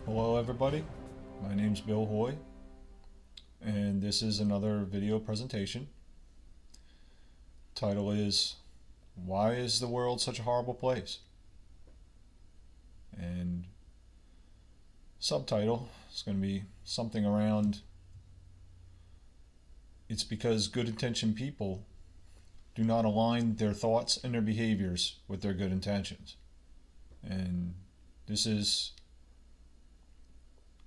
Hello everybody, my name's Bill Hoy, and this is another video presentation. Title is, Why is the World Such a Horrible Place? And subtitle is going to be something around, it's because good intentioned people do not align their thoughts and their behaviors with their good intentions. And this is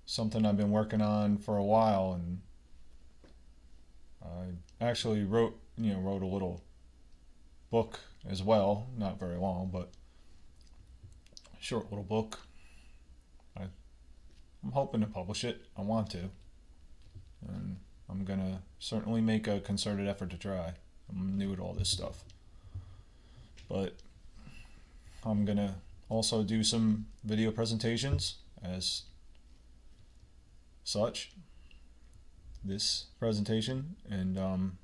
something I've been working on for a while, and I actually wrote a little book as well, not very long, but a short little book. I'm hoping to publish it. I want to, and I'm gonna certainly make a concerted effort to try. I'm new at all this stuff, but I'm gonna also do some video presentations as such. This presentation, and I'm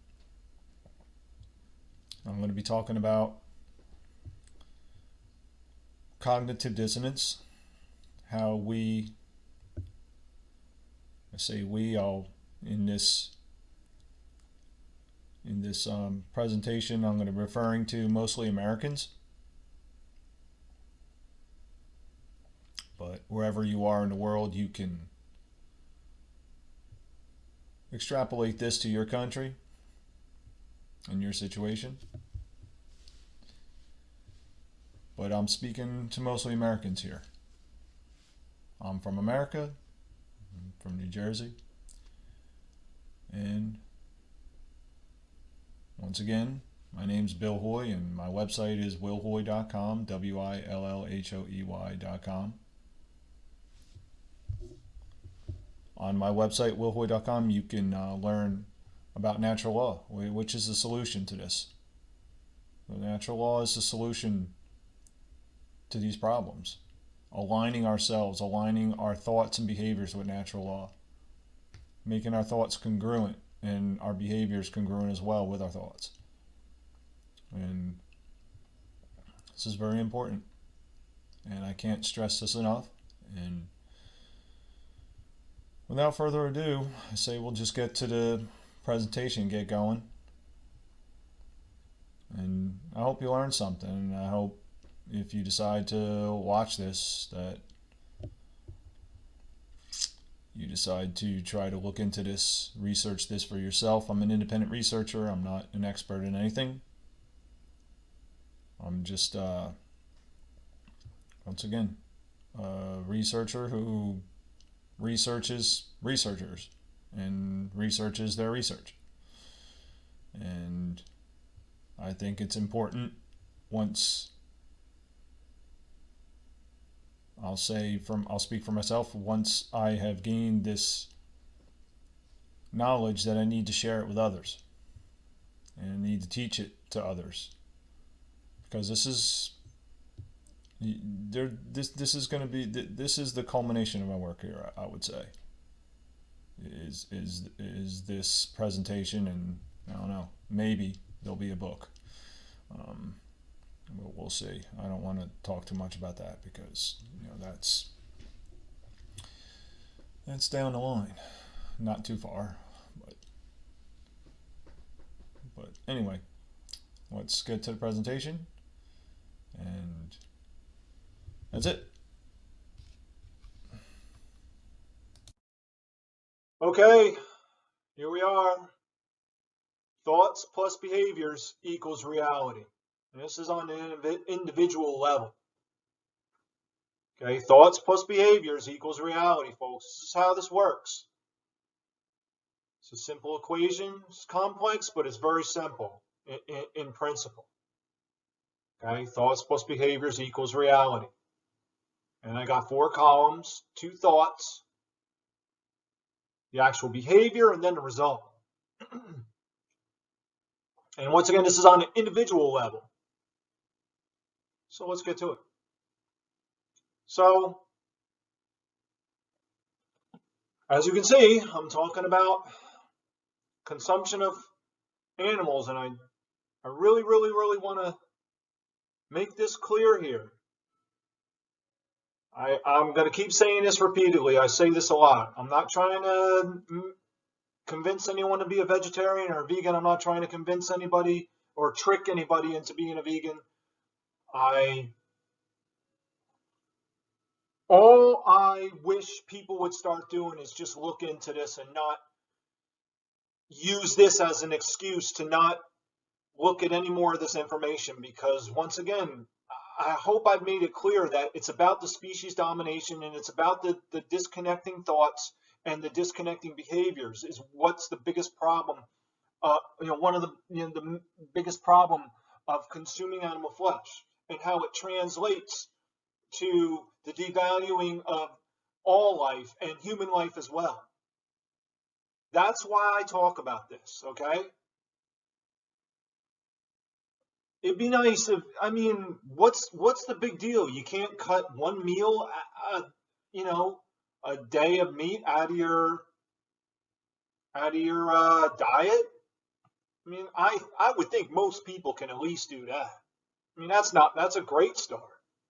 going to be talking about cognitive dissonance, how we, I say we, I'll in this presentation I'm going to be referring to mostly Americans, but wherever you are in the world you can extrapolate this to your country and your situation. But I'm speaking to mostly Americans here. I'm from America, I'm from New Jersey, and once again, my name's Bill Hoy, and my website is willhoy.com, willhoey.com. On my website, willhoy.com, you can learn about natural law, which is the solution to this. The natural law is the solution to these problems. Aligning ourselves, aligning our thoughts and behaviors with natural law. Making our thoughts congruent and our behaviors congruent as well with our thoughts. And this is very important. And I can't stress this enough. And without further ado, I say we'll just get to the presentation, get going. And I hope you learned something. I hope if you decide to watch this that you decide to try to look into this, research this for yourself. I'm an independent researcher. I'm not an expert in anything. I'm just, once again, a researcher who researches researchers and researches their research. And I think it's important once I'll speak for myself, once I have gained this knowledge, that I need to share it with others and I need to teach it to others, because this is the culmination of my work here. I would say is this presentation, and I don't know, maybe there'll be a book. We'll see. I don't want to talk too much about that because that's down the line, not too far. But anyway, let's get to the presentation, and that's it. Okay, here we are. Thoughts plus behaviors equals reality. And this is on an individual level. Okay, thoughts plus behaviors equals reality, folks. This is how this works. It's a simple equation. It's complex, but it's very simple in principle. Okay, thoughts plus behaviors equals reality. And I got 4 columns, 2 thoughts, the actual behavior, and then the result. And once again, this is on an individual level. So let's get to it. So, as you can see, I'm talking about consumption of animals, and I really want to make this clear here. I'm going to keep saying this repeatedly. I say this a lot. I'm not trying to convince anyone to be a vegetarian or a vegan. I'm not trying to convince anybody or trick anybody into being a vegan. All I wish people would start doing is just look into this and not use this as an excuse to not look at any more of this information, because once again, I hope I've made it clear that it's about the species domination, and it's about the disconnecting thoughts and the disconnecting behaviors is what's the biggest problem. One of the biggest problem of consuming animal flesh, and how it translates to the devaluing of all life and human life as well. That's why I talk about this, okay? It'd be nice if, I mean, what's the big deal? You can't cut one meal, you know, a day of meat out of your diet. I mean, I would think most people can at least do that. I mean, that's a great start.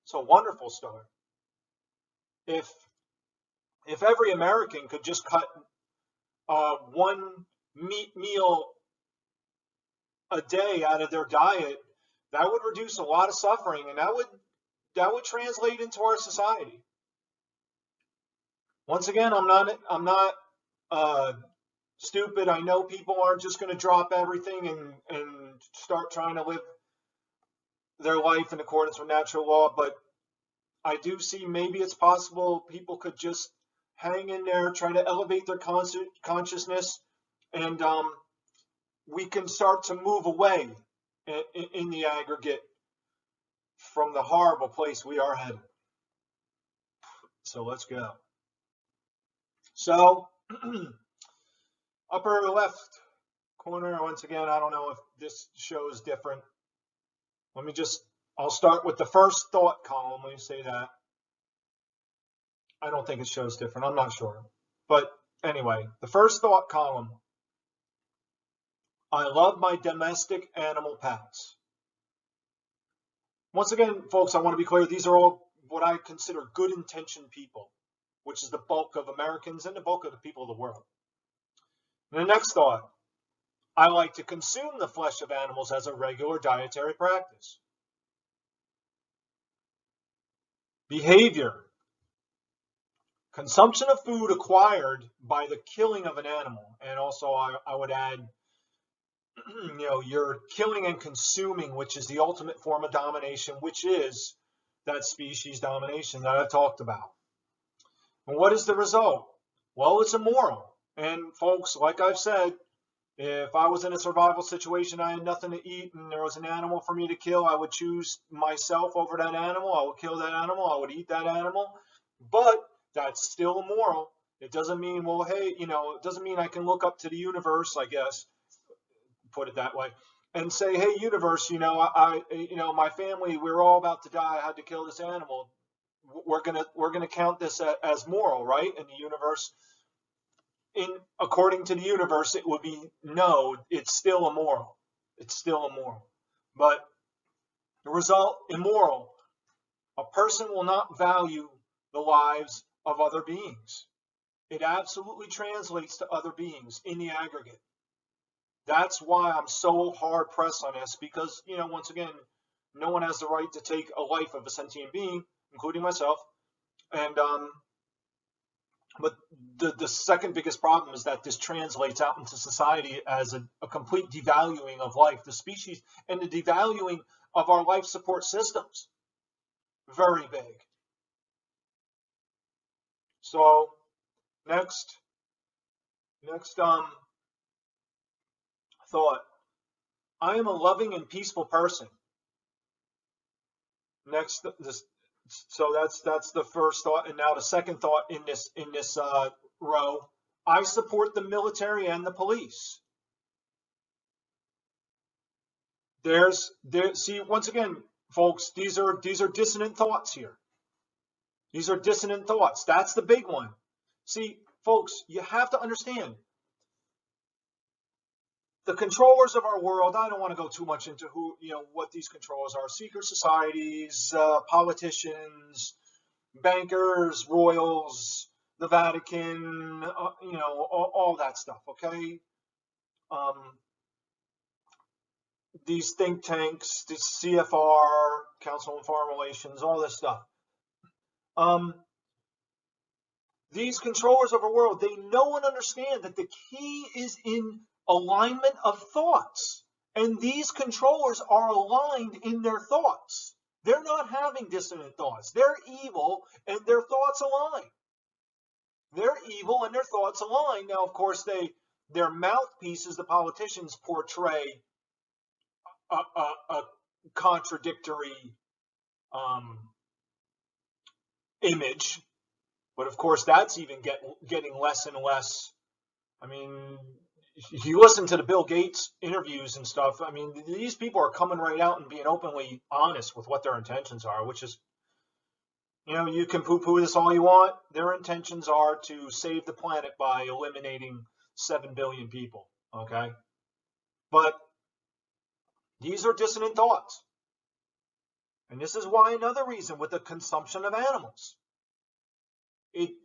It's a wonderful start. If every American could just cut one meat meal a day out of their diet, that would reduce a lot of suffering, and that would translate into our society. Once again, I'm not stupid. I know people aren't just going to drop everything and start trying to live their life in accordance with natural law, but I do see maybe it's possible people could just hang in there, try to elevate their consciousness, and we can start to move away in the aggregate from the horrible place we are headed. So let's go. So upper left corner, once again, I don't know if this shows different. I'll start with the first thought column. Let me say that. I don't think it shows different. I'm not sure. But anyway, the first thought column. I love my domestic animal pets. Once again, folks, I want to be clear. These are all what I consider good intentioned people, which is the bulk of Americans and the bulk of the people of the world. And the next thought. I like to consume the flesh of animals as a regular dietary practice. Behavior. Consumption of food acquired by the killing of an animal. And also I would add, you're killing and consuming, which is the ultimate form of domination, which is that species domination that I've talked about. And what is the result? Well, it's immoral. And folks, like I've said, if I was in a survival situation, I had nothing to eat, and there was an animal for me to kill, I would choose myself over that animal. I would kill that animal. I would eat that animal. But that's still immoral. It doesn't mean, well, hey, it doesn't mean I can look up to the universe, I guess, put it that way, and say, hey, universe, my family, we're all about to die. I had to kill this animal. We're gonna count this as moral, right? And the universe, according to the universe, it would be no. It's still immoral. It's still immoral. But the result, immoral. A person will not value the lives of other beings. It absolutely translates to other beings in the aggregate. That's why I'm so hard pressed on this, because, once again, no one has the right to take a life of a sentient being, including myself. And but the second biggest problem is that this translates out into society as a complete devaluing of life, the species, and the devaluing of our life support systems. Very big. So next thought. I am a loving and peaceful person. So that's the first thought, and now the second thought in this row. I support the military and the police. See, once again, folks, these are dissonant thoughts here. These are dissonant thoughts. That's the big one. See, folks, you have to understand. The controllers of our world, I don't want to go too much into what these controllers are. Secret societies, politicians, bankers, royals, the Vatican, all that stuff, okay? These think tanks, the CFR, Council on Foreign Relations, all this stuff. These controllers of our world, they know and understand that the key is in alignment of thoughts. And these controllers are aligned in their thoughts. They're not having dissonant thoughts. They're evil and their thoughts align. They're evil and their thoughts align. Now, of course, their mouthpieces, the politicians, portray a contradictory image. But of course, that's even getting less and less. I mean, you listen to the Bill Gates interviews and stuff. I mean, these people are coming right out and being openly honest with what their intentions are, which is, you can poo-poo this all you want. Their intentions are to save the planet by eliminating 7 billion people, okay? But these are dissonant thoughts. And this is why another reason with the consumption of animals.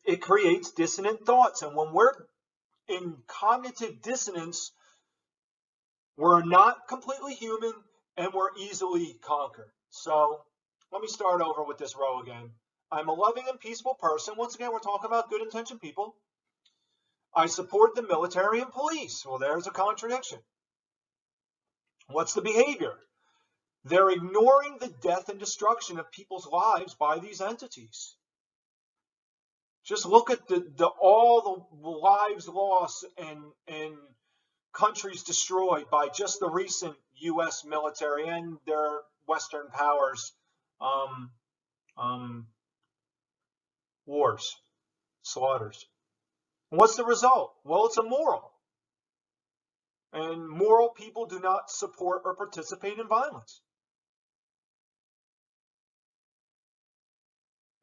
It creates dissonant thoughts. And when we're in cognitive dissonance, we're not completely human and we're easily conquered. So let me start over with this row again. I'm a loving and peaceful person. Once again, we're talking about good intentioned people. I support the military and police. Well, there's a contradiction. What's the behavior? They're ignoring the death and destruction of people's lives by these entities. Just look at all the lives lost and countries destroyed by just the recent U.S. military and their Western powers wars, slaughters. And what's the result? Well, it's immoral. And moral people do not support or participate in violence.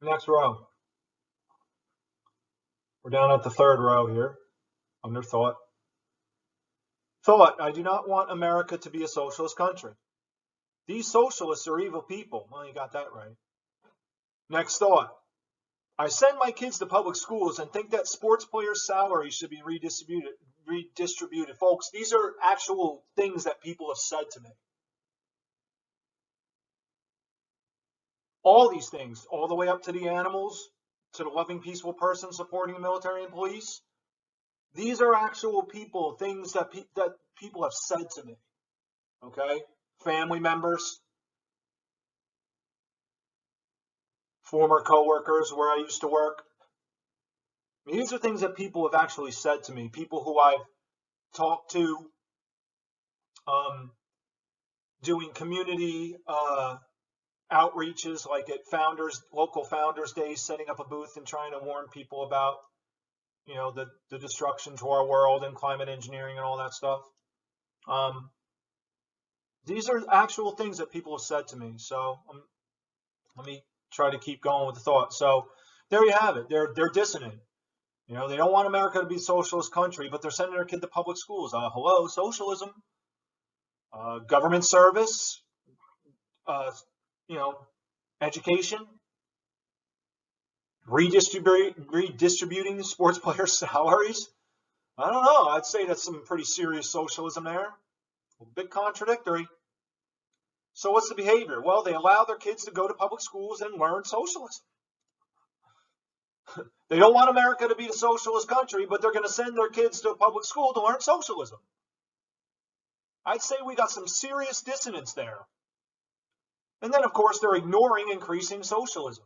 Next row. We're down at the third row here, under thought. Thought, I do not want America to be a socialist country. These socialists are evil people. Well, you got that right. Next thought. I send my kids to public schools and think that sports players' salaries should be redistributed. Folks, these are actual things that people have said to me. All these things, all the way up to the animals, to the loving, peaceful person supporting the military and police. These are actual people, things that people have said to me. Okay? Family members, former coworkers where I used to work. These are things that people have actually said to me, people who I've talked to, doing community outreaches, like at local founders days, setting up a booth and trying to warn people about, the destruction to our world and climate engineering and all that stuff. These are actual things that people have said to me. So let me try to keep going with the thought. So there you have it. They're dissonant. They don't want America to be a socialist country, but they're sending their kid to public schools. Hello, socialism, government service, education, redistributing the sports players' salaries. I don't know. I'd say that's some pretty serious socialism there. A bit contradictory. So what's the behavior? Well, they allow their kids to go to public schools and learn socialism. They don't want America to be a socialist country, but they're going to send their kids to a public school to learn socialism. I'd say we got some serious dissonance there. And then, of course, they're ignoring increasing socialism.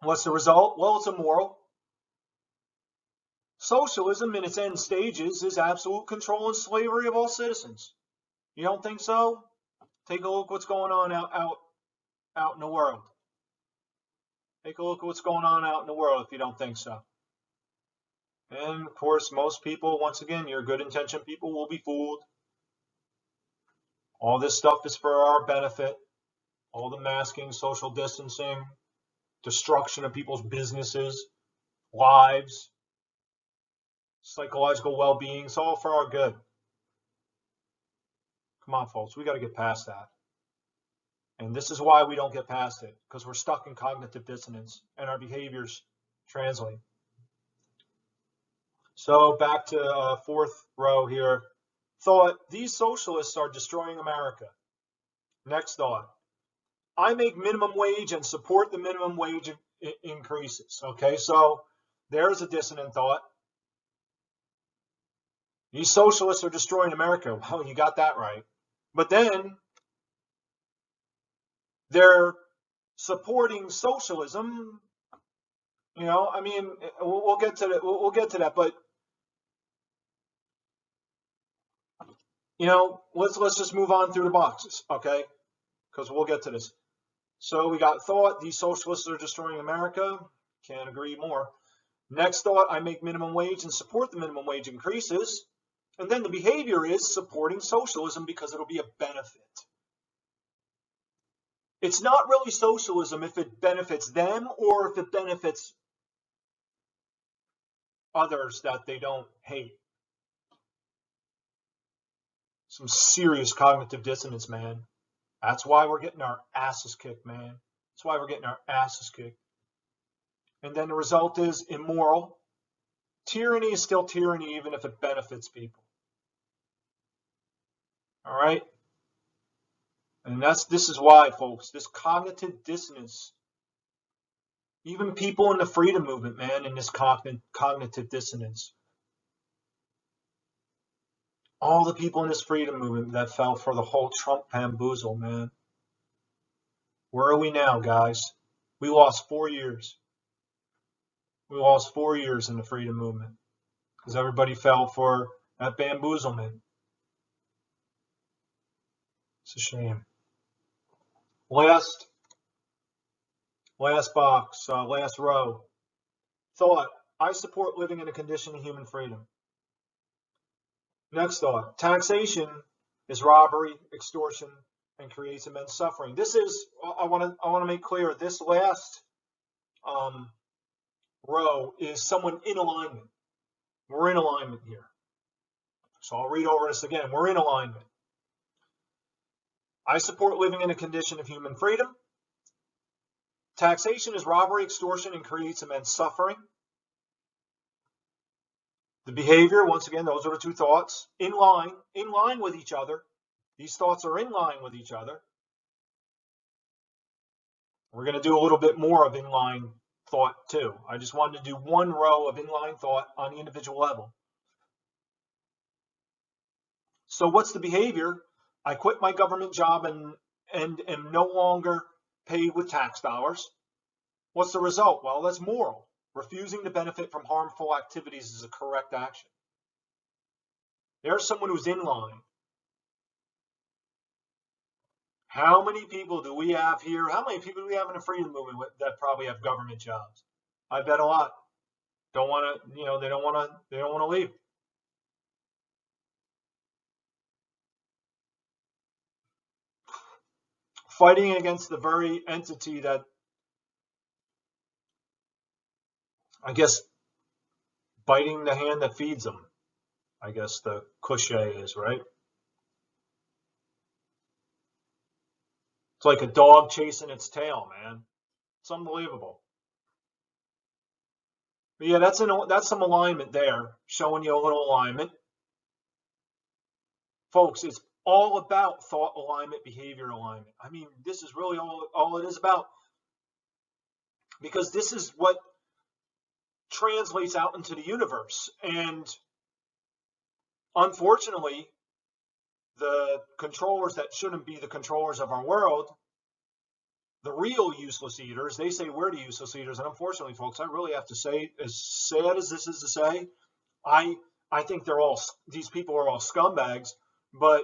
What's the result? Well, it's immoral. Socialism in its end stages is absolute control and slavery of all citizens. You don't think so? Take a look what's going on out in the world. Take a look at what's going on out in the world if you don't think so. And of course, most people, once again, your good intentioned people will be fooled. All this stuff is for our benefit. All the masking, social distancing, destruction of people's businesses, lives, psychological well-being, it's all for our good. Come on, folks, we got to get past that. And this is why we don't get past it, because we're stuck in cognitive dissonance and our behaviors translate. So back to fourth row here. Thought, these socialists are destroying America. Next thought, I make minimum wage and support the minimum wage increases. Okay, so there's a dissonant thought. These socialists are destroying America. Well, you got that right. But then they're supporting socialism. You know, I mean, we'll get to that. We'll get to that. But you know, let's just move on through the boxes, okay? Because we'll get to this. So we got thought, these socialists are destroying America. Can't agree more. Next thought, I make minimum wage and support the minimum wage increases. And then the behavior is supporting socialism because it'll be a benefit. It's not really socialism if it benefits them or if it benefits others that they don't hate. Some serious cognitive dissonance, man. That's why we're getting our asses kicked, man. That's why we're getting our asses kicked. And then the result is immoral. Tyranny is still tyranny even if it benefits people. All right? And this is why, folks, this cognitive dissonance, even people in the freedom movement, man, in this cognitive dissonance. All the people in this freedom movement that fell for the whole Trump bamboozle, man. Where are we now, guys? We lost 4 years. We lost 4 years in the freedom movement because everybody fell for that bamboozlement. It's a shame. Last box, last row. Thought, I support living in a condition of human freedom. Next thought, taxation is robbery, extortion, and creates immense suffering. This is, I want to make clear, this last row is someone in alignment. We're in alignment here. So I'll read over this again. We're in alignment. I support living in a condition of human freedom. Taxation is robbery, extortion, and creates immense suffering. The behavior, once again, those are the two thoughts, in line with each other. These thoughts are in line with each other. We're going to do a little bit more of inline thought too. I just wanted to do one row of inline thought on the individual level. So what's the behavior? I quit my government job and am no longer paid with tax dollars. What's the result? Well, that's moral. Refusing to benefit from harmful activities is a correct action. There's someone who's in line. How many people do we have here? How many people do we have in the freedom movement that probably have government jobs? I bet a lot. Don't want to, you know, they don't want to leave. Fighting against the very entity that, I guess, biting the hand that feeds them, I guess the cliche is, right? It's like a dog chasing its tail, man. It's unbelievable. But yeah, that's some alignment there, showing you a little alignment. Folks, it's all about thought alignment, behavior alignment. I mean, this is really all it is about. Because this is what translates out into the universe. And unfortunately, the controllers that shouldn't be the controllers of our world, the real useless eaters, they say we're the useless eaters. And unfortunately, folks, I really have to say, as sad as this is to say, I think these people are all scumbags, but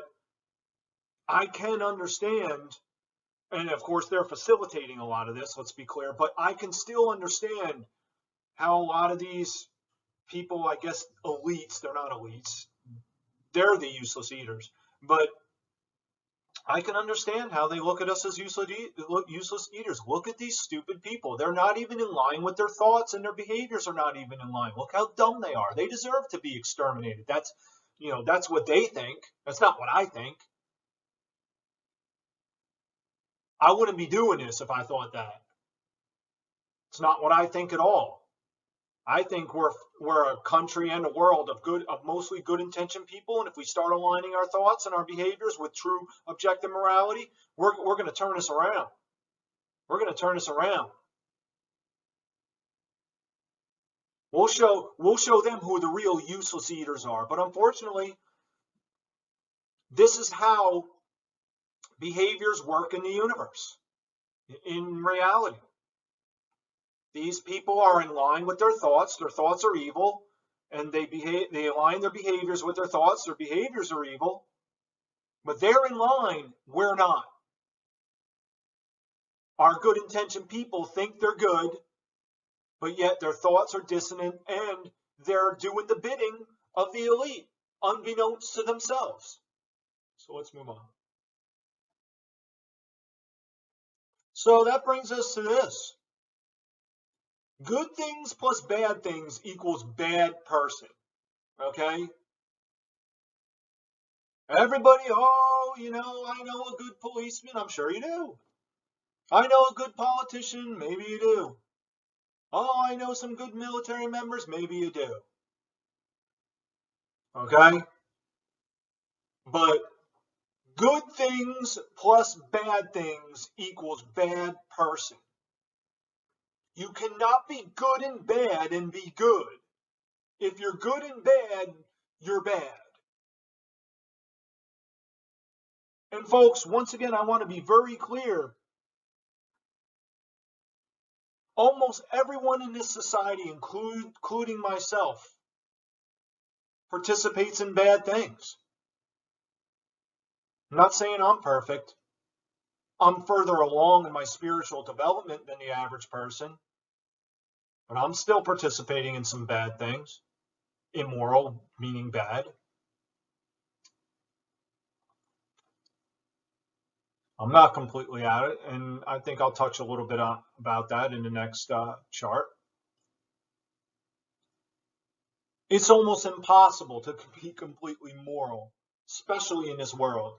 I can understand, and of course they're facilitating a lot of this, let's be clear, but I can still understand how a lot of these people, I guess elites, they're not elites, they're the useless eaters, but I can understand how they look at us as useless eaters. Look at these stupid people. They're not even in line with their thoughts, and their behaviors are not even in line. Look how dumb they are. They deserve to be exterminated. That's what they think. That's not what I think. I wouldn't be doing this if I thought that. It's not what I think at all. I think we're a country and a world of mostly good intentioned people, and if we start aligning our thoughts and our behaviors with true objective morality, we're going to turn this around. We're going to turn this around. We'll show them who the real useless eaters are. But unfortunately, this is how behaviors work in the universe, in reality. These people are in line with their thoughts. Their thoughts are evil, and they align their behaviors with their thoughts. Their behaviors are evil, but they're in line. We're not. Our good intentioned people think they're good, but yet their thoughts are dissonant, and they're doing the bidding of the elite, unbeknownst to themselves. So let's move on. So that brings us to this. Good things plus bad things equals bad person. Okay? Everybody, oh, I know a good policeman. I'm sure you do. I know a good politician. Maybe you do. Oh, I know some good military members. Maybe you do. Okay? But good things plus bad things equals bad person. You cannot be good and bad and be good. If you're good and bad, you're bad. And folks, once again, I want to be very clear. Almost everyone in this society, including myself, participates in bad things. I'm not saying I'm perfect. I'm further along in my spiritual development than the average person, but I'm still participating in some bad things. Immoral, meaning bad. I'm not completely at it, and I think I'll touch a little bit about that in the next chart. It's almost impossible to be completely moral, especially in this world.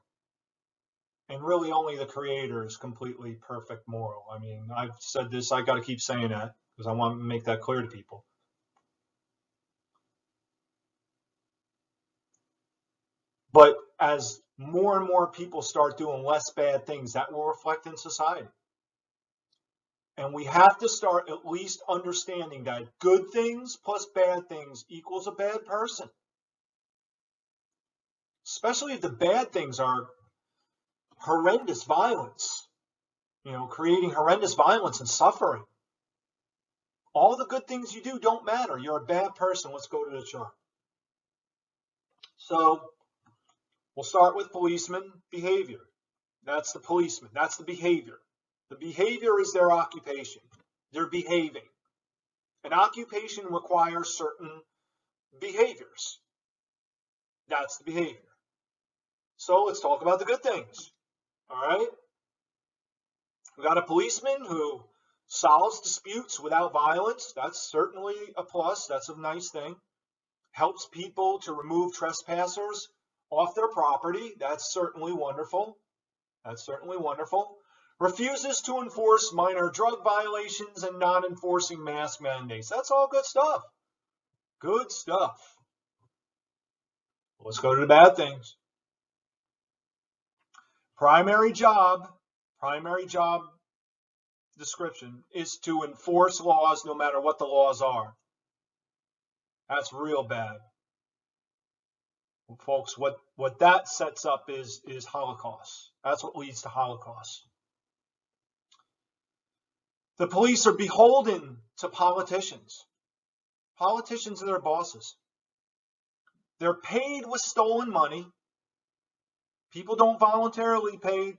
And really only the creator is completely perfect moral. I mean, I've said this, I got to keep saying that because I want to make that clear to people. But as more and more people start doing less bad things, that will reflect in society. And we have to start at least understanding that good things plus bad things equals a bad person. Especially if the bad things are horrendous violence, creating horrendous violence and suffering. All the good things you do don't matter. You're a bad person. Let's go to the chart. So we'll start with policeman behavior. That's the policeman. That's the behavior. The behavior is their occupation. They're behaving. An occupation requires certain behaviors. That's the behavior. So let's talk about the good things. All right? We got a policeman who solves disputes without violence. That's certainly a plus. That's a nice thing. Helps people to remove trespassers off their property. That's certainly wonderful. That's certainly wonderful. Refuses to enforce minor drug violations and not enforcing mask mandates. That's all good stuff. Good stuff. Let's go to the bad things. Primary job description is to enforce laws no matter what the laws are. That's real bad. Folks, what that sets up is Holocaust. That's what leads to Holocaust. The police are beholden to politicians. Politicians are their bosses. They're paid with stolen money. People don't voluntarily pay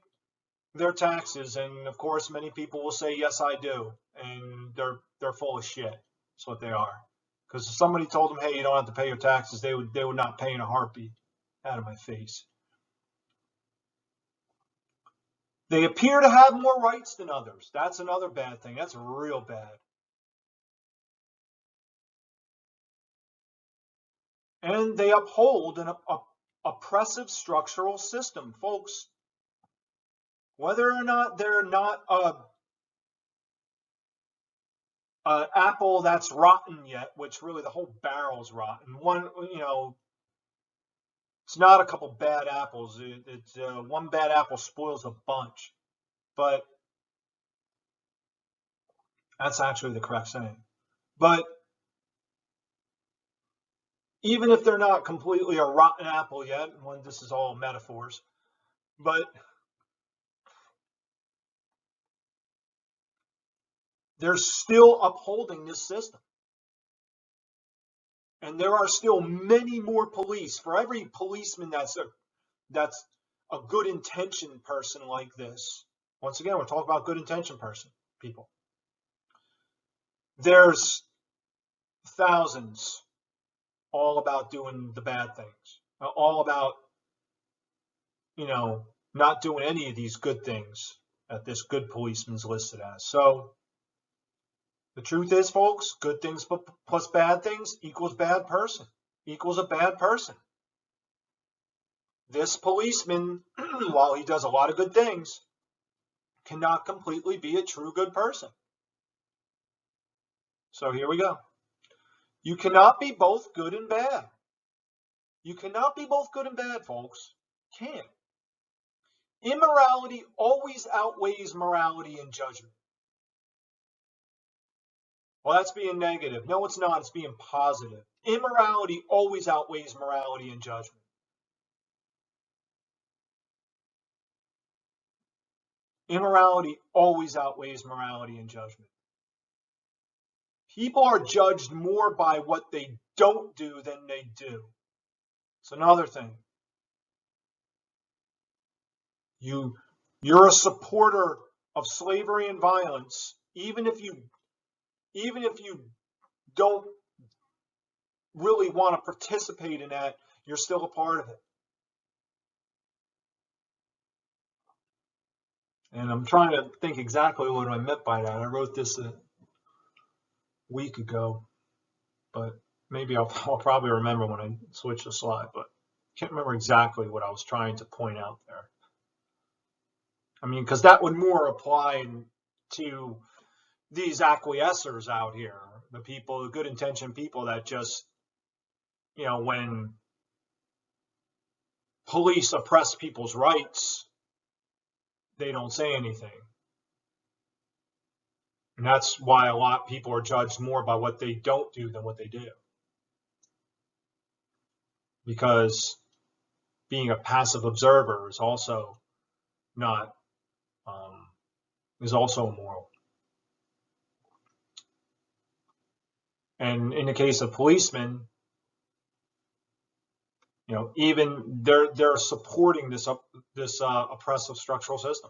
their taxes, and of course, many people will say, "Yes, I do," and they're full of shit. That's what they are. Because if somebody told them, "Hey, you don't have to pay your taxes," they would not pay in a heartbeat. Out of my face. They appear to have more rights than others. That's another bad thing. That's real bad. And they uphold an oppressive structural system. Folks, whether or not they're not a apple that's rotten yet, which really the whole barrel's rotten. One, it's not a couple bad apples. It's one bad apple spoils a bunch, but that's actually the correct saying. But even if they're not completely a rotten apple yet, when this is all metaphors, but they're still upholding this system. And there are still many more police. For every policeman that's a good intention person like this. Once again, we're talking about good intention people. There's thousands all about doing the bad things, all about, not doing any of these good things that this good policeman's listed as. So the truth is, folks, good things plus bad things equals bad person, equals a bad person. This policeman, while he does a lot of good things, cannot completely be a true good person. So here we go. You cannot be both good and bad. You cannot be both good and bad, folks. Can't. Immorality always outweighs morality and judgment. Well, that's being negative. No, it's not. It's being positive. Immorality always outweighs morality and judgment. Immorality always outweighs morality and judgment. People are judged more by what they don't do than they do. It's another thing. You're a supporter of slavery and violence, even if you don't really want to participate in that, you're still a part of it. And I'm trying to think exactly what I meant by that. I wrote this a week ago, but maybe I'll probably remember when I switch the slide, but I can't remember exactly what I was trying to point out there. I mean, because that would more apply to these acquiescers out here, the people, the good intentioned people that just, when police oppress people's rights, they don't say anything. And that's why a lot of people are judged more by what they don't do than what they do. Because being a passive observer is also not, is also immoral. And in the case of policemen, even they're supporting this oppressive structural system.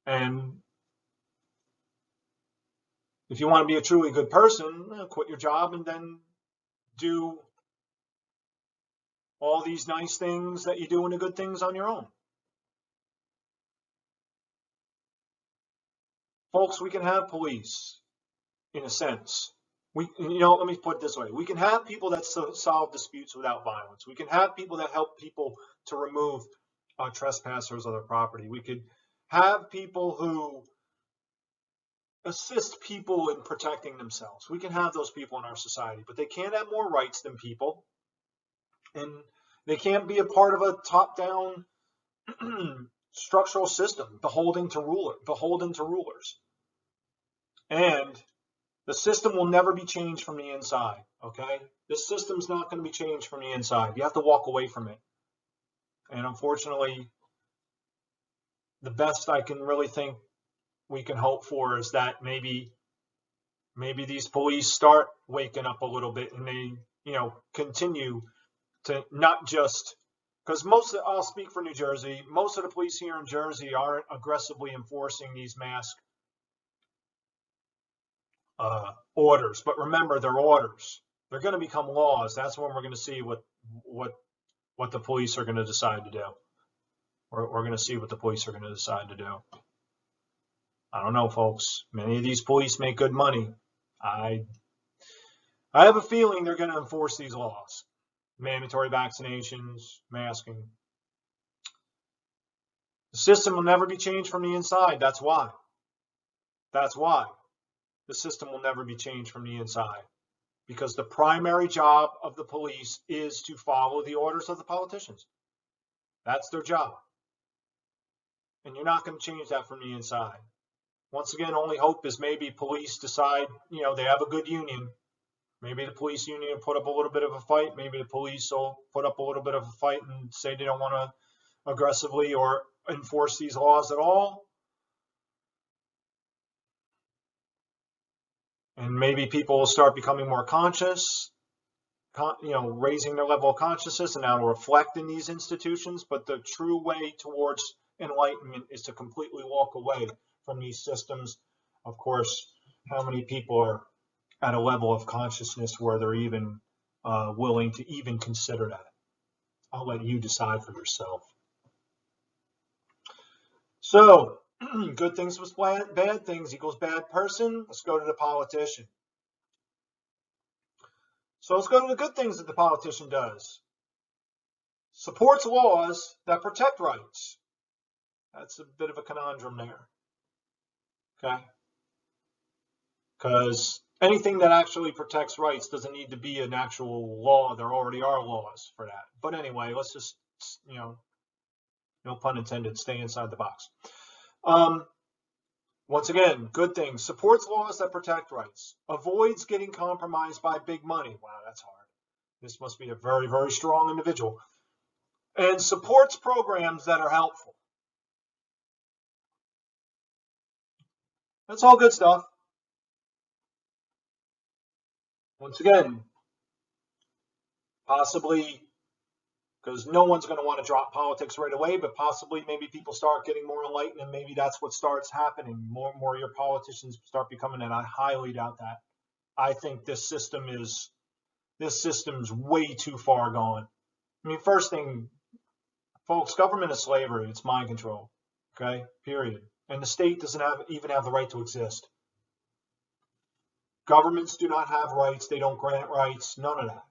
And if you want to be a truly good person, quit your job and then do all these nice things that you do and the good things on your own. Folks, we can have police in a sense. Let me put it this way. We can have people that solve disputes without violence. We can have people that help people to remove trespassers of their property. We could have people who assist people in protecting themselves. We can have those people in our society, but they can't have more rights than people. And they can't be a part of a top-down structural system beholden to rulers. And the system will never be changed from the inside, okay? This system's not going to be changed from the inside. You have to walk away from it. And unfortunately, the best I can really think we can hope for is that maybe these police start waking up a little bit and they, continue to not just, because I'll speak for New Jersey, most of the police here in Jersey aren't aggressively enforcing these mask orders. But remember, they're orders. They're going to become laws. That's when we're going to see what the police are going to decide to do. We're going to see what the police are going to decide to do. I don't know, folks. Many of these police make good money. I have a feeling they're going to enforce these laws. Mandatory vaccinations, masking. The system will never be changed from the inside. That's why. That's why the system will never be changed from the inside. Because the primary job of the police is to follow the orders of the politicians. That's their job. And you're not going to change that from the inside. Once again, only hope is maybe police decide, they have a good union. Maybe the police union will put up a little bit of a fight. Maybe the police will put up a little bit of a fight and say they don't want to aggressively or enforce these laws at all. And maybe people will start becoming more conscious, raising their level of consciousness, and that'll reflect in these institutions. But the true way towards enlightenment is to completely walk away from these systems. Of course, how many people are at a level of consciousness where they're even willing to even consider that? I'll let you decide for yourself. So, good things with bad things equals bad person. Let's go to the politician. So let's go to the good things that the politician does. Supports laws that protect rights. That's a bit of a conundrum there. Okay? Because anything that actually protects rights doesn't need to be an actual law. There already are laws for that. But anyway, let's just, no pun intended, stay inside the box. Once again, good things. Supports laws that protect rights. Avoids getting compromised by big money. Wow, that's hard. This must be a very, very strong individual. And supports programs that are helpful. That's all good stuff. Once again, possibly, because no one's going to want to drop politics right away, but possibly maybe people start getting more enlightened, and maybe that's what starts happening. More and more of your politicians start becoming, and I highly doubt that. I think this system's way too far gone. I mean, first thing, folks, government is slavery. It's mind control. Okay, period. And the state doesn't even have the right to exist. Governments do not have rights. They don't grant rights. None of that.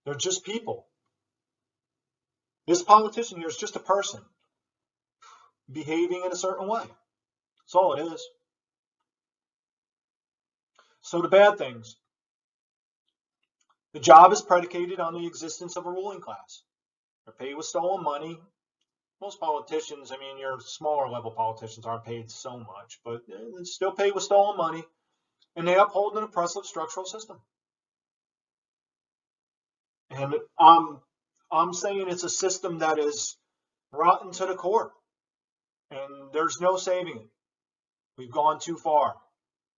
They're just people. This politician here is just a person behaving in a certain way. That's all it is. So the bad things. The job is predicated on the existence of a ruling class. They're paid with stolen money. Most politicians, your smaller level politicians aren't paid so much, but they're still paid with stolen money. And they uphold an oppressive structural system. And I'm saying it's a system that is rotten to the core. And there's no saving it. We've gone too far.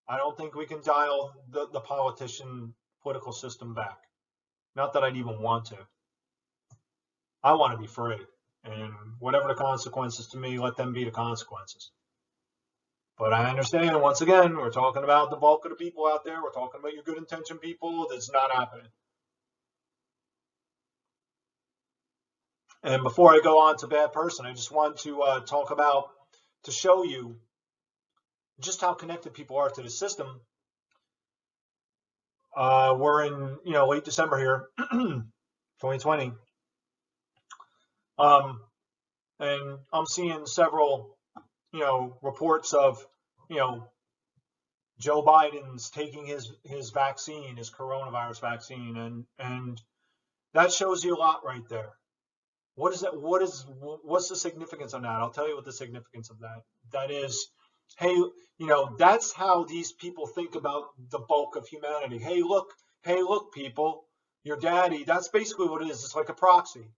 I don't think we can dial the political system back. Not that I'd even want to. I want to be free. And whatever the consequences to me, let them be the consequences. But I understand, once again, we're talking about the bulk of the people out there. We're talking about your good intention people. That's not happening. And before I go on to bad person, I just want to to show you just how connected people are to the system. We're in, late December here, 2020. And I'm seeing several, reports of, Joe Biden's taking his vaccine, his coronavirus vaccine, and that shows you a lot right there. What is that? What's the significance of that? I'll tell you what the significance of that is. Hey, that's how these people think about the bulk of humanity. Hey, look, people, your daddy. That's basically what it is. It's like a proxy.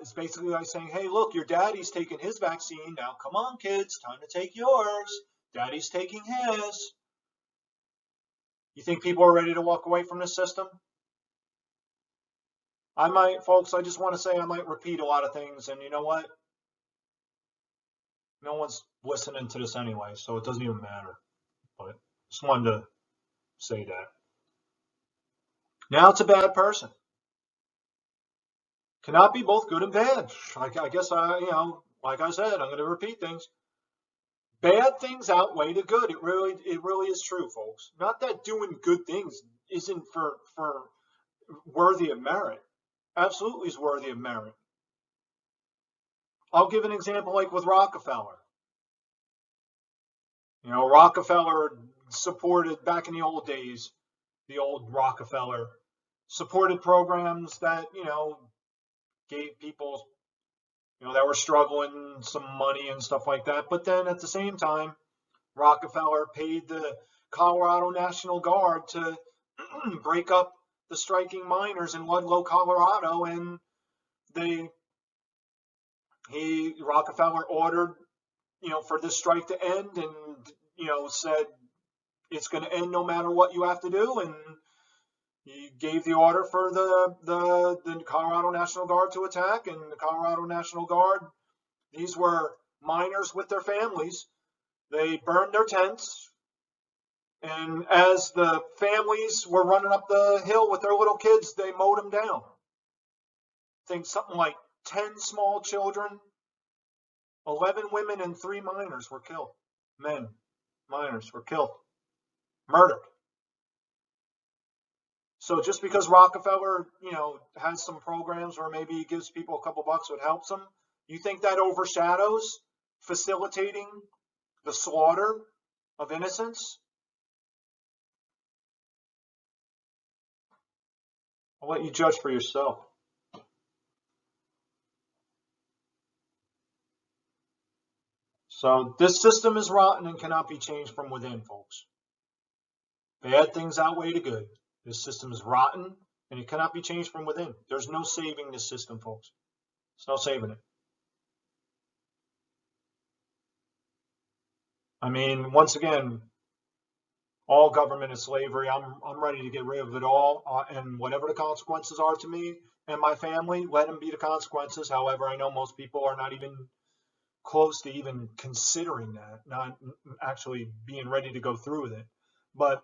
It's basically like saying, hey, look, your daddy's taking his vaccine. Now, come on, kids, time to take yours. Daddy's taking his. You think people are ready to walk away from this system? Folks, I just want to say I might repeat a lot of things, and you know what? No one's listening to this anyway, so it doesn't even matter. But just wanted to say that. Now it's a bad person. Cannot be both good and bad. I guess like I said, I'm going to repeat things. Bad things outweigh the good. It really is true, folks. Not that doing good things isn't for worthy of merit. Absolutely is worthy of merit. I'll give an example like with Rockefeller. Rockefeller supported, back in the old days, the old Rockefeller supported programs that, gave people, that were struggling some money and stuff like that. But then at the same time, Rockefeller paid the Colorado National Guard to break up the striking miners in Ludlow, Colorado, and Rockefeller ordered, for this strike to end, and said it's going to end no matter what you have to do, and he gave the order for the Colorado National Guard to attack, and the Colorado National Guard, these were miners with their families. They burned their tents, and as the families were running up the hill with their little kids, they mowed them down. I think something like 10 small children, 11 women, and 3 miners were killed. Miners were killed, murdered. So just because Rockefeller, has some programs where maybe he gives people a couple bucks, what helps them, you think that overshadows facilitating the slaughter of innocents? I'll let you judge for yourself. So this system is rotten and cannot be changed from within, folks. Bad things outweigh the good. This system is rotten and it cannot be changed from within. There's no saving this system, folks. There's no saving it. I mean, once again, all government is slavery. I'm ready to get rid of it all, and whatever the consequences are to me and my family, let them be the consequences. However, I know most people are not even close to even considering that, not actually being ready to go through with it. But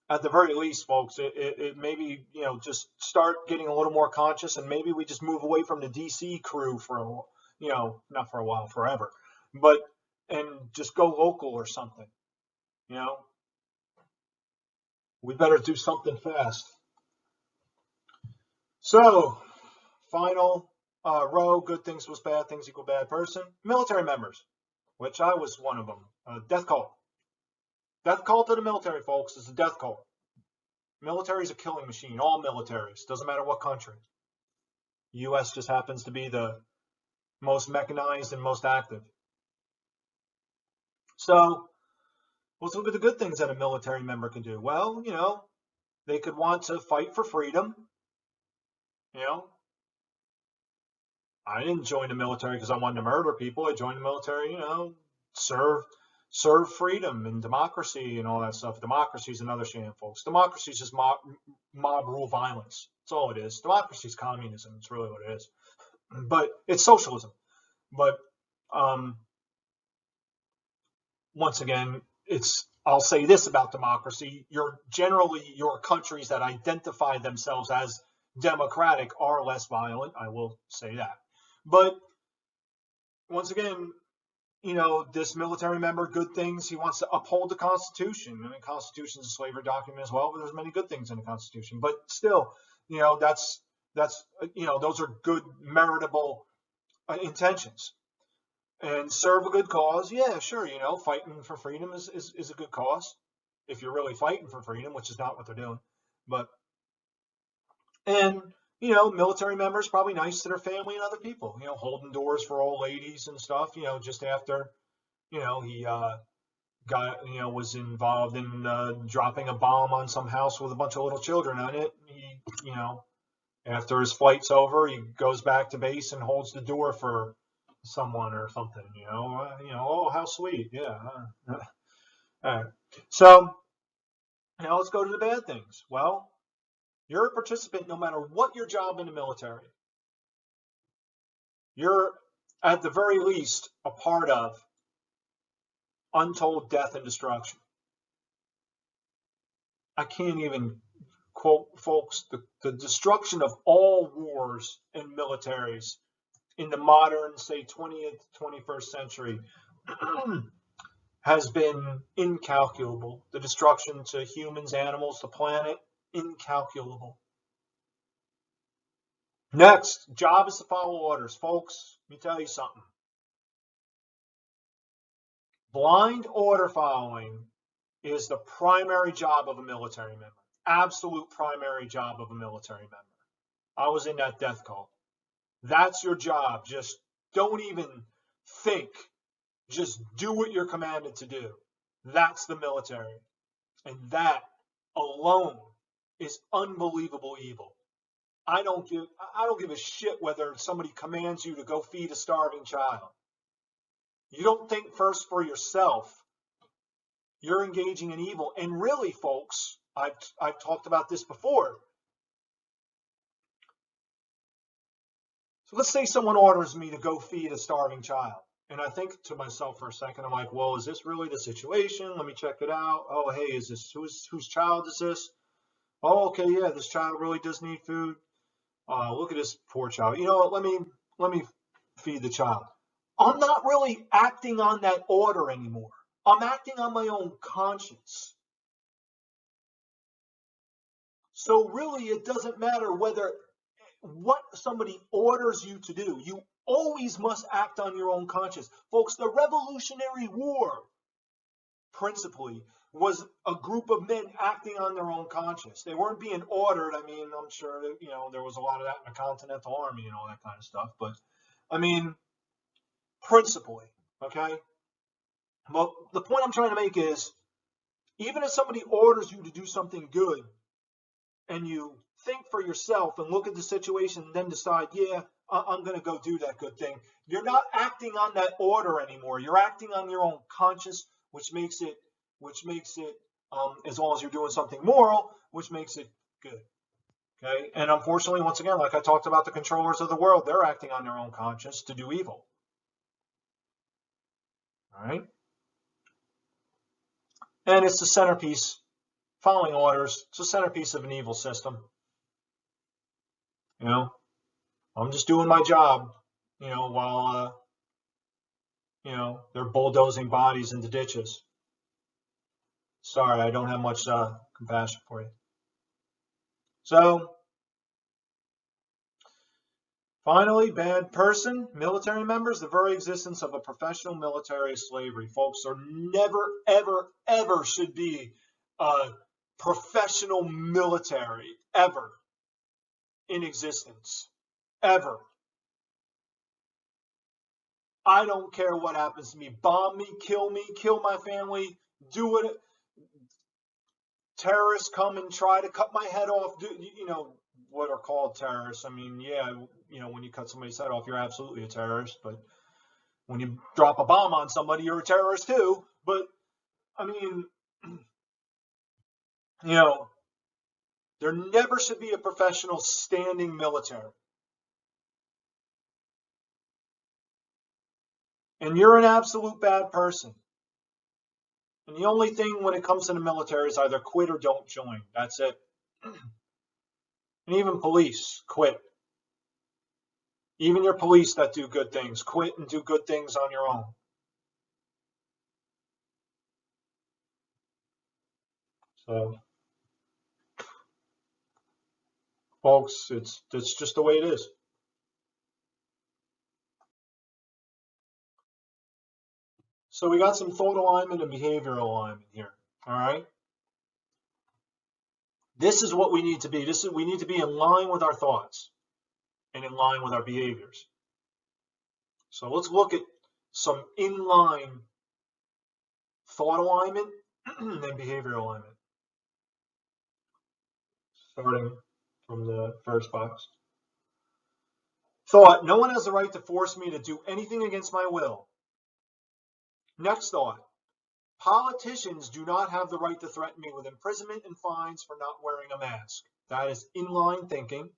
at the very least, folks, it maybe, just start getting a little more conscious, and maybe we just move away from the DC crew for not for a while, forever, but, and just go local or something. We better do something fast. So, final row, good things was bad things equal bad person. Military members, which I was one of them. Death cult. Death cult to the military, folks, is a death cult. Military is a killing machine. All militaries, doesn't matter what country. U.S. just happens to be the most mechanized and most active. So let's look at the good things that a military member can do. Well, they could want to fight for freedom. I didn't join the military because I wanted to murder people. I joined the military, serve freedom and democracy and all that stuff. Democracy is another sham, folks. Democracy is just mob rule violence. That's all it is. Democracy is communism. It's really what it is. But it's socialism. But once again, I'll say this about democracy. Your countries that identify themselves as democratic are less violent. I will say that. But once again, this military member, good things, he wants to uphold the Constitution. I mean, the Constitution is a slavery document as well, but there's many good things in the Constitution. But still, that's those are good, meritable intentions. And serve a good cause, yeah, sure, fighting for freedom is a good cause. If you're really fighting for freedom, which is not what they're doing. And military members probably nice to their family and other people, holding doors for old ladies and stuff, just after, he was involved in dropping a bomb on some house with a bunch of little children on it. He, after his flight's over, he goes back to base and holds the door for someone or something, oh, how sweet. Yeah. All right. So now let's go to the bad things. Well, you're a participant no matter what your job in the military. You're, at the very least, a part of untold death and destruction. I can't even quote, folks, the destruction of all wars and militaries in the modern, say, 20th, 21st century has been incalculable. The destruction to humans, animals, the planet, incalculable. Next, job is to follow orders. Folks, let me tell you something. Blind order following is the primary job of a military member. Absolute primary job of a military member. I was in that death cult. That's your job. Just don't even think. Just do what you're commanded to do. That's the military. And that alone is unbelievable evil. I don't give a shit whether somebody commands you to go feed a starving child. You don't think first for yourself. You're engaging in evil. And really, folks, I've talked about this before. So let's say someone orders me to go feed a starving child. And I think to myself for a second, I'm like, well, is this really the situation? Let me check it out. Oh, hey, is this whose child is this? Oh, okay, yeah, this child really does need food. Look at this poor child. You know what? Let me feed the child. I'm not really acting on that order anymore. I'm acting on my own conscience. So really, it doesn't matter what somebody orders you to do. You always must act on your own conscience. Folks, the Revolutionary War, principally, was a group of men acting on their own conscience. They weren't being ordered. I mean, I'm sure that, there was a lot of that in the Continental Army and all that kind of stuff. But, I mean, principally, okay? Well, the point I'm trying to make is, even if somebody orders you to do something good, and you think for yourself and look at the situation and then decide, yeah, I'm going to go do that good thing, you're not acting on that order anymore. You're acting on your own conscience, which makes it, as long as you're doing something moral, which makes it good. Okay. And unfortunately, once again, like I talked about the controllers of the world, they're acting on their own conscience to do evil. All right. And it's the centerpiece, following orders. It's the centerpiece of an evil system. I'm just doing my job, while, they're bulldozing bodies into ditches. Sorry, I don't have much compassion for you. So, finally, bad person, military members, the very existence of a professional military is slavery. Folks, there never, ever, ever should be a professional military, ever, in existence. Ever. I don't care what happens to me. Bomb me, kill my family, do it. Terrorists come and try to cut my head off. What are called terrorists. I mean, yeah, when you cut somebody's head off, you're absolutely a terrorist. But when you drop a bomb on somebody, you're a terrorist too. But, I mean, there never should be a professional standing military. And you're an absolute bad person. And the only thing when it comes to the military is either quit or don't join. That's it. And even police, quit. Even your police that do good things, quit and do good things on your own. So, folks, it's just the way it is. So we got some thought alignment and behavioral alignment here. All right. This is what we need to be. We need to be in line with our thoughts and in line with our behaviors. So let's look at some inline thought alignment and behavioral alignment. Starting from the first box. Thought, no one has the right to force me to do anything against my will. Next thought, politicians do not have the right to threaten me with imprisonment and fines for not wearing a mask. That is inline thinking.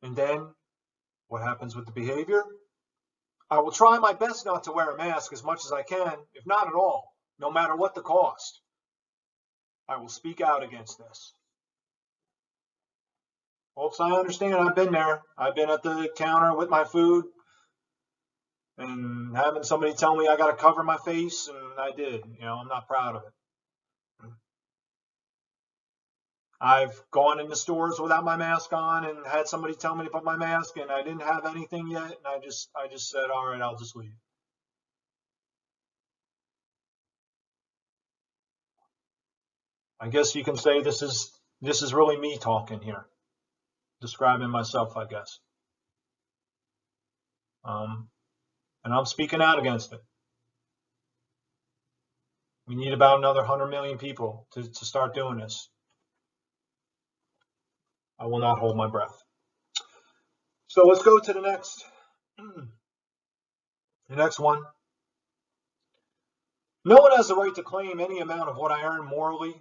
And then what happens with the behavior? I will try my best not to wear a mask as much as I can, if not at all, no matter what the cost. I will speak out against this. Folks, I understand. I've been there. I've been at the counter with my food and having somebody tell me I got to cover my face, and I did. I'm not proud of it. I've gone into stores without my mask on and had somebody tell me to put my mask and I didn't have anything yet, and I just said, all right, I'll just leave. I guess you can say this is really me talking here, describing myself, I guess. And I'm speaking out against it. We need about another 100 million people to start doing this. I will not hold my breath. So let's go to the next one. No one has the right to claim any amount of what I earn morally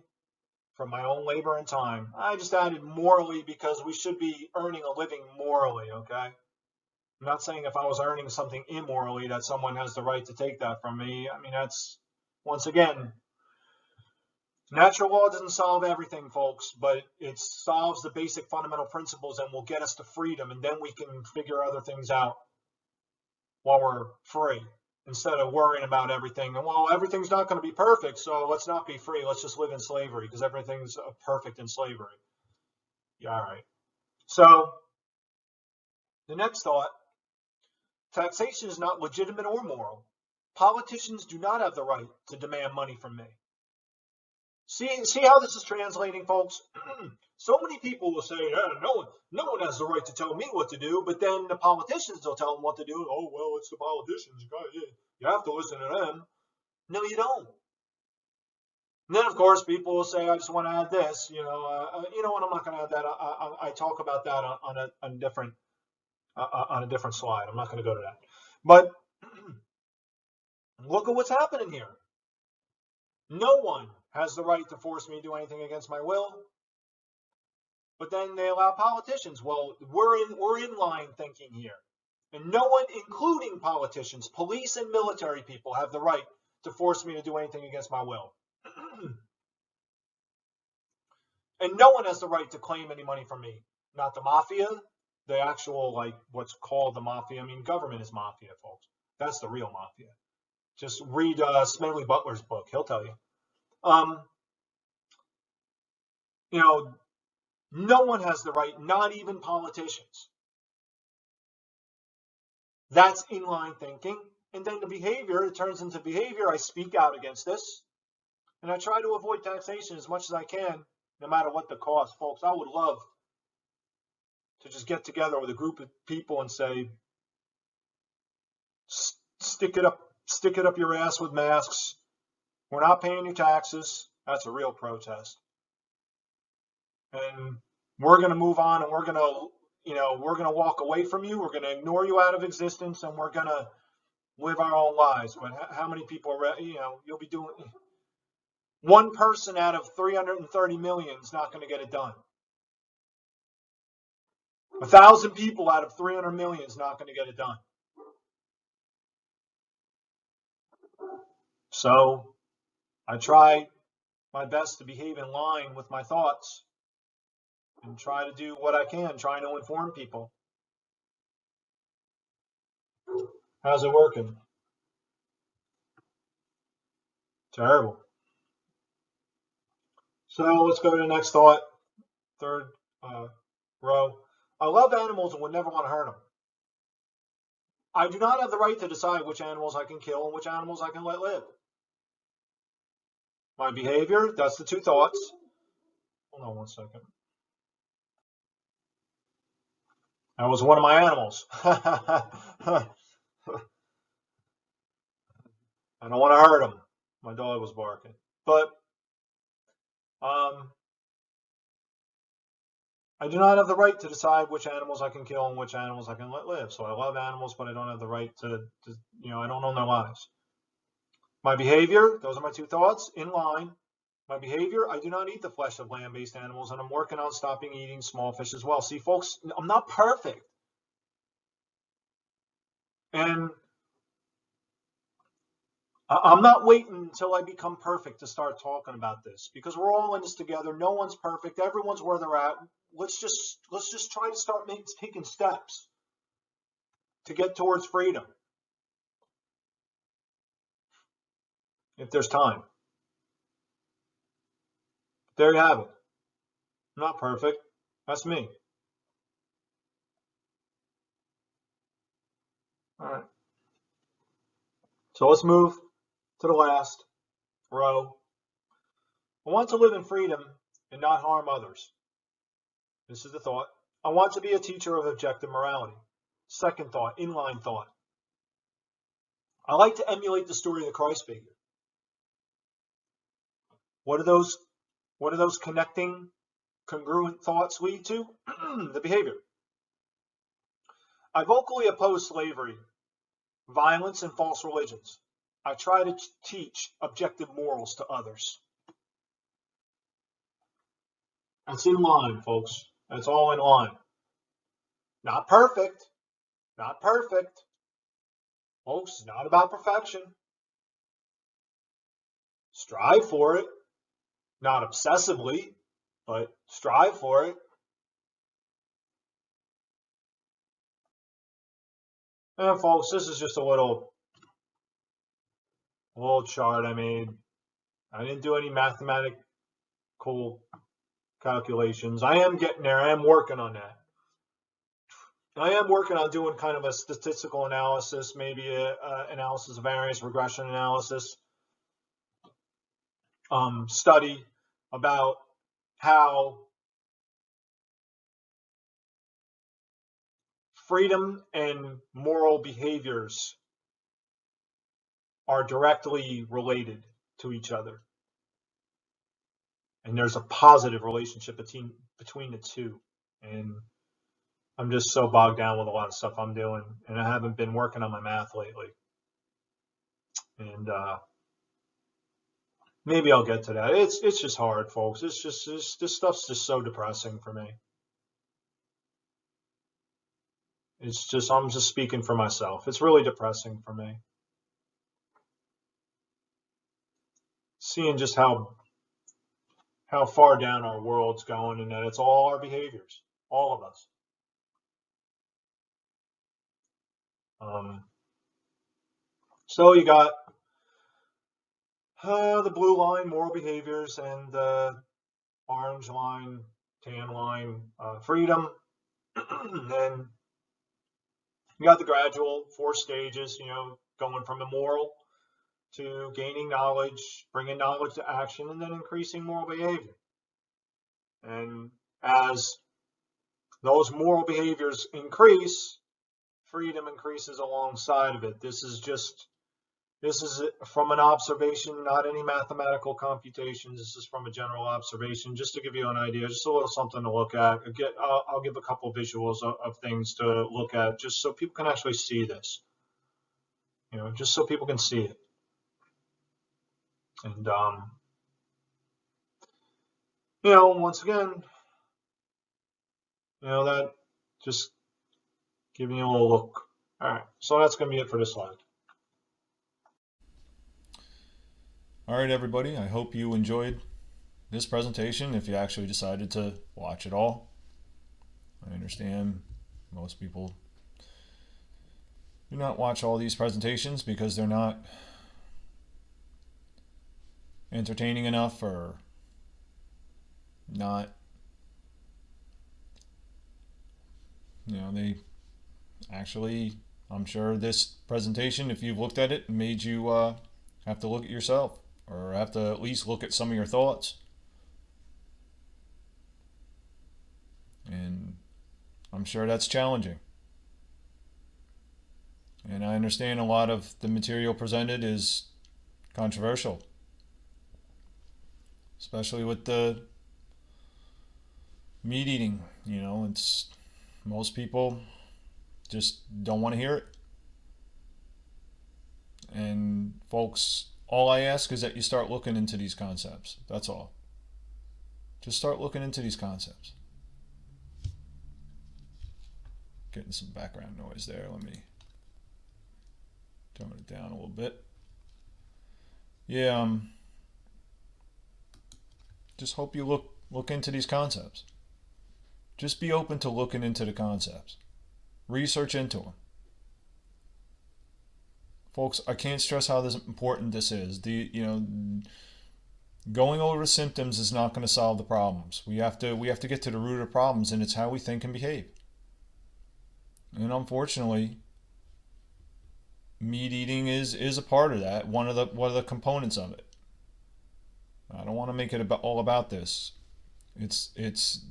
from my own labor and time. I just added morally because we should be earning a living morally, okay? I'm not saying if I was earning something immorally that someone has the right to take that from me. I mean, that's, once again, natural law doesn't solve everything, folks, but it solves the basic fundamental principles and will get us to freedom, and then we can figure other things out while we're free instead of worrying about everything. And well, everything's not going to be perfect, so let's not be free. Let's just live in slavery because everything's perfect in slavery. Yeah, all right. So the next thought, taxation is not legitimate or moral. Politicians do not have the right to demand money from me. See how this is translating, folks? So many people will say, yeah, no one has the right to tell me what to do, but then the politicians will tell them what to do. Oh, well, it's the politicians. You have to listen to them. No, you don't. And then, of course, people will say, I just want to add this. You know what? I'm not going to add that. I talk about that on a different slide. I'm not going to go to that. But look at what's happening here. No one has the right to force me to do anything against my will. But then they allow politicians. Well, we're in line thinking here. And no one, including politicians, police and military people, have the right to force me to do anything against my will. And no one has the right to claim any money from me. Not the mafia, the actual, like, what's called the mafia. I mean, government is mafia, folks. That's the real mafia. Just read Smedley Butler's book. He'll tell you. You know, no one has the right, not even politicians. That's inline thinking. And then the behavior, it turns into behavior. I speak out against this. And I try to avoid taxation as much as I can, no matter what the cost. Folks, I would love to just get together with a group of people and say, stick it up your ass with masks. We're not paying you taxes. That's a real protest. And we're going to move on, and we're going to walk away from you. We're going to ignore you out of existence, and we're going to live our own lives. But how many people are, you'll be doing, one person out of 330 million is not going to get it done. 1,000 people out of 300 million is not going to get it done. So I try my best to behave in line with my thoughts and try to do what I can, trying to inform people. How's it working? Terrible. So let's go to the next thought. Third row. I love animals and would never want to hurt them. I do not have the right to decide which animals I can kill and which animals I can let live. My behavior, that's the two thoughts. Hold on one second. That was one of my animals. I don't want to hurt him. My dog was barking. But I do not have the right to decide which animals I can kill and which animals I can let live. So I love animals, but I don't have the right to I don't own their lives. My behavior, those are my two thoughts, in line. My behavior, I do not eat the flesh of land-based animals, and I'm working on stopping eating small fish as well. See, folks, I'm not perfect. And I'm not waiting until I become perfect to start talking about this, because we're all in this together. No one's perfect. Everyone's where they're at. Let's just try to start taking steps to get towards freedom, if there's time. There you have it. I'm not perfect. That's me. All right. So let's move to the last row. I want to live in freedom and not harm others. This is the thought. I want to be a teacher of objective morality. Second thought, inline thought. I like to emulate the story of the Christ figure. What do those connecting, congruent thoughts lead to? The behavior. I vocally oppose slavery, violence, and false religions. I try to teach objective morals to others. That's in line, folks. That's all in line. Not perfect. Not perfect. Folks, it's not about perfection. Strive for it. Not obsessively, but strive for it. And folks, this is just a little chart I made. I didn't do any mathematical calculations. I am getting there. I am working on that. I am working on doing kind of a statistical analysis, maybe a analysis of variance, regression analysis study about how freedom and moral behaviors are directly related to each other. And there's a positive relationship between the two. And I'm just so bogged down with a lot of stuff I'm doing, and I haven't been working on my math lately. And maybe I'll get to that. It's just hard, folks. This stuff's just so depressing for me. I'm just speaking for myself. It's really depressing for me. Seeing just how far down our world's going, and that it's all our behaviors, all of us. So you got the blue line, moral behaviors, and the orange line, tan line, freedom. And you got the gradual 4 stages, going from immoral to gaining knowledge, bringing knowledge to action, and then increasing moral behavior. And as those moral behaviors increase, freedom increases alongside of it. This is from an observation, not any mathematical computations. This is from a general observation, just to give you an idea, just a little something to look at. I'll give a couple of visuals of things to look at, just so people can actually see this. Just so people can see it. And once again, that just giving you a little look. All right, so that's going to be it for this slide. All right, everybody. I hope you enjoyed this presentation, if you actually decided to watch it all. I understand most people do not watch all these presentations because they're not entertaining enough, or not, they actually, I'm sure this presentation, if you've looked at it, made you have to look at yourself, or have to at least look at some of your thoughts. And I'm sure that's challenging. And I understand a lot of the material presented is controversial, especially with the meat eating. It's most people just don't want to hear it. And folks, all I ask is that you start looking into these concepts. That's all. Just start looking into these concepts. Getting some background noise there. Let me tone it down a little bit. Yeah, just hope you look into these concepts. Just be open to looking into the concepts. Research into them. Folks, I can't stress how important this is. Going over the symptoms is not going to solve the problems. We have to get to the root of the problems, and it's how we think and behave. And unfortunately, meat eating is a part of that. One of the components of it. I don't want to make it all about this. It's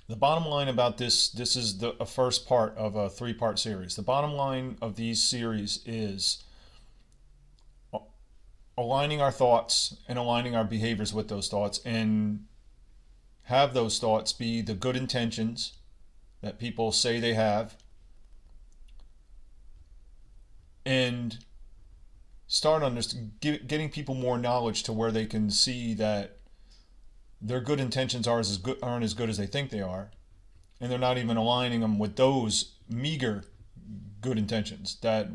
the bottom line about this. This is a first part of a 3-part series. The bottom line of these series is aligning our thoughts and aligning our behaviors with those thoughts, and have those thoughts be the good intentions that people say they have, and start getting people more knowledge to where they can see that their good intentions aren't as good as they think they are, and they're not even aligning them with those meager good intentions. That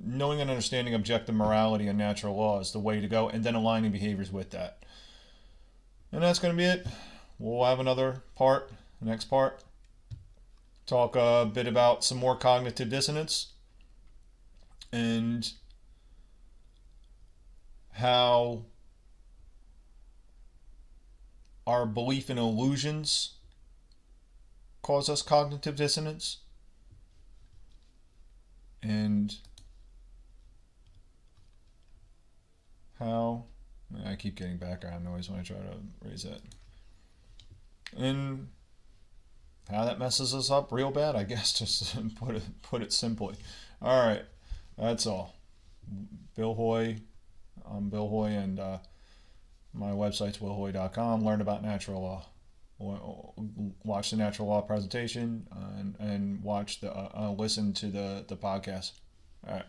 knowing and understanding objective morality and natural law is the way to go, and then aligning behaviors with that. And that's going to be it. We'll have another part, next part. Talk a bit about some more cognitive dissonance and how our belief in illusions cause us cognitive dissonance, and how I keep getting background noise when I try to raise that, and how that messes us up real bad, I guess, just to put it simply. All right, that's all. Bill Hoy. I'm Bill Hoy, and my website's willhoy.com. Learn about natural law. Watch the natural law presentation, and watch listen to the podcast. All right.